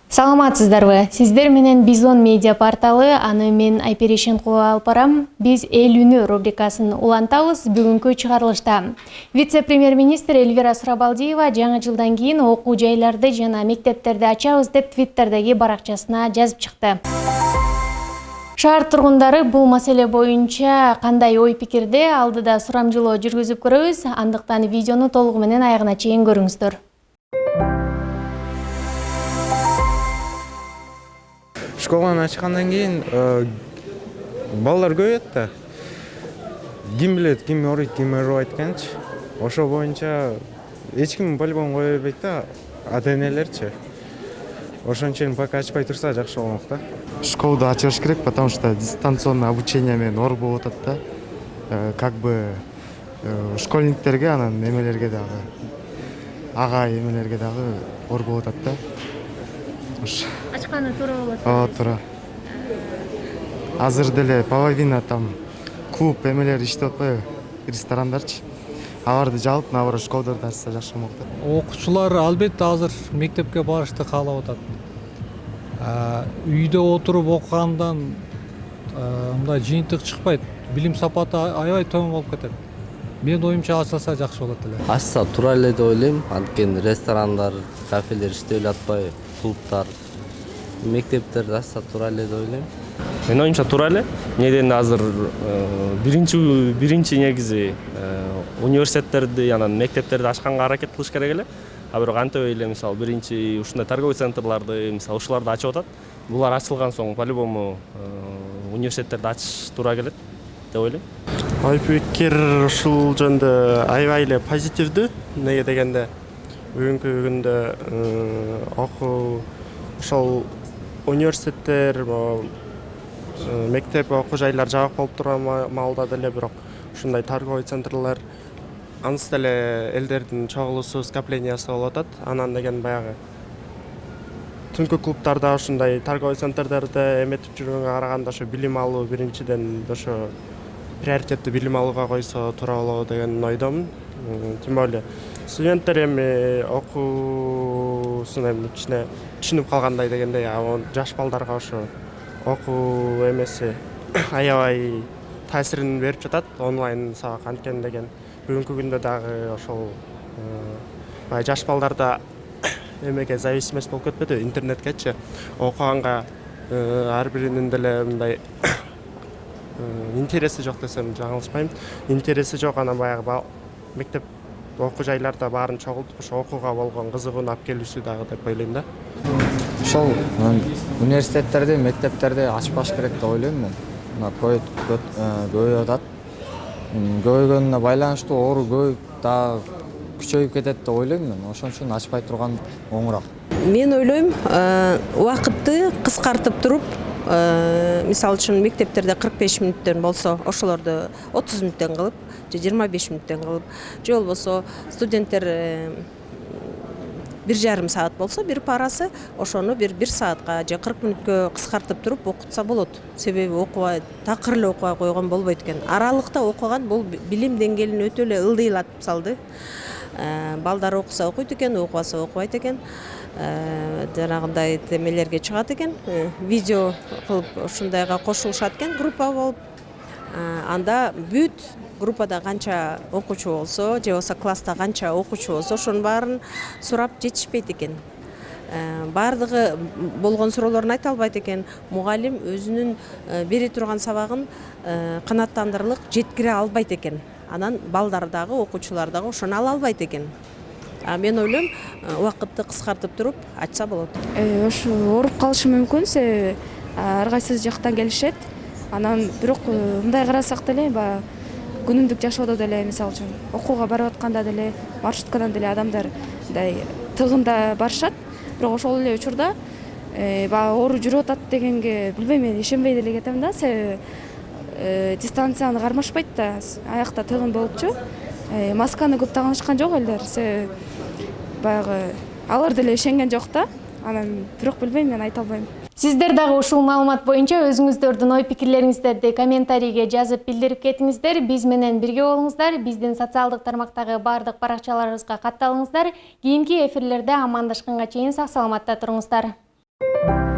Саламатсыздарбы? Сиздер менен Бизон медиа порталы, аны мен Айперишенкова алып барам. Биз эл үнү рубрикасын улантабыз бүгүнкү чыгарылышта. Вице-премьер-министр Эльвира Сұрабалдиева жаңы жылдан кийин окуу жайларды жана мектептерди ачабыз деп Твиттердеги баракчасына жазып чыкты. Шаар тургундары бул маселе боюнча кандай ой-пикирде, алдыда сурамжылоо жүргүзүп көрөбүз. Андыктан видеону толугу менен аягына чейин көрүңүздөр. Школаны ачкандан кийин балдар көбөйөт да. Ким билет, ким оройт, ким орбойт экенчи. Ошо боюнча эч ким по-любому кое бербейт да, ата-энелерчи. Ошон үчүн пока ачпай турса жакшы болмок да. Школду ачыш керек, потому что дистанционный обучение менен оор болуп атат да. Как бы школьниктерге, анан эмелерге дагы, ага эмелерге дагы оор болуп атат да. Ачканы туура болот. Туура. Азыр деле половина там клуб эмелер иштеп атпайбы, ресторандарчы. Аларды жаап, наоборот школдордо ачса жакшы болмок да. Окуучулар албетте азыр мектепке барышты каалап атат. Үйдө отуруп окугандан мындай жыйынтык чыкпайт. Билим сапаты аябай төмөн болуп кетет. Менин оюмча ачылса жакшы болот эле. Ачса туура эле деп ойлойм. Анткени ресторандар, кафелер иштеп эле атпайбы, клубтар, мектептерди ачса туура эле деп ойлойм. Менин оюмча туура эле. Неден азыр биринчи негизи университеттерди, анан мектептерди ачканга аракет кылыш керек эле. А бирок антебей эле мисалы биринчи ушундай торговый центрларды, мисалы ушуларды ачып атат. Булар ачылган соң по-любому университеттерди ачыш туура келет деп ойлойм. Ой-пикир ушул жөнүндө аябай эле позитивдүү. Эмнеге дегенде бүгүнкү күндө окуу ошол университеттер, мектеп окуу жайлар жабык болуп турган маалда деле бирок ушундай торговый центрлер аныс деле элдердин чогулуусу, скоплениясы болуп атат. Анан деген баягы түнкү клубтарда ушундай торговый центрлерде эметип жүргөнгө караганда ошо билим алуу биринчиден ошо приоритетти билим алууга койсо туура болобу деген ойдомун. Тем более студенттер эми окуусун эми ичине түшүнүп калгандай дегендей, жаш балдарга ошо окуу эмеси аябай таасирин берип жатат, онлайн сабак. Анткени деген бүгүнкү күндө дагы ошол жаш балдарда эмеге зависимость болуп кетпеди, интернеткечи. Окуганга ар биринин деле мындай интереси жок десем жаңылышпайм. Интереси жок, анан баягы мектеп окуу жайларда баарын чогултуп ошо окууга болгон кызыгууну алып келүүсү дагы деп ойлойм да. Ошол университеттерди, мектептерди ачпаш керек деп ойлойм мен. Мына көбөйүп атат. Көбөйгөнүнө байланыштуу оору көбөйүп дагы күчөйүп кетет деп ойлойм мен. Ошон үчүн ачпай турган оңураак. Мен ойлойм, убакытты кыскартып туруп, мисалы үчүн мектептерде 45 мүнөттөн болсо, ошолорду 30 мүнөттөн кылып, же 25 мүнөттөн кылып, же болбосо студенттер 1,5 саат болсо, бир парасы, ошону 1 саатка же 40 мүнөткө кыскартып туруп окутса болот. Себеби окууга такыр эле окууга койгон болбойт экен. Аралыкта окуган бул билим деңгээлин өтө эле ылдыйлатып салды. Балдар окуса окуйт экен, окубаса окубайт экен. Жанагындай темелерге чыгат экен, видео кылып ушундайга кошулушат экен, группа болуп. Анда бүт группада канча окуучу болсо, же болбосо класста канча окуучу болсо, ошонун баарын сурап жетишпейт экен. Бардыгы болгон суроолорун айта албайт экен. Мугалим өзүнүн бере турган сабагын канааттандырылык жеткире албайт экен. Анан балдар дагы, окуучулар дагы ошону ала албайт экен. Мен ойлойм, убакытты кыскартып туруп ачса болот. Ошо ооруп калышы мүмкүн, себеби ар кайсы жактан келишет. Анан бирок мындай карасак деле, баягы күнүмдүк жашоодо деле, мисалы үчүн окууга барып атканда деле, маршруткадан деле адамдар мындай тыгында барышат. Бирок ошол эле учурда баягы оору жүрүп атат дегенге билбейм, мен ишенбей деле кетем да, себеби дистанцияны кармашпайт да, аякта тыгын болупчу. Масканы көп тагынышкан жок элдер, себеби баягы алар деле ишенген жок да. Анан бирок билбейм, мен айта албайм. Сиздер дагы ушул маалымат боюнча өзүңүздөрдүн ой-пикирлериңиздерди комментарийге жазып билдирип кетиңиздер. Биз менен бирге болуңуздар. Биздин социалдык тармактагы бардык баракчаларыбызга катталыңыздар. Кийинки эфирлерде амандашканга чейин сак саламатта туруңуздар. Астана.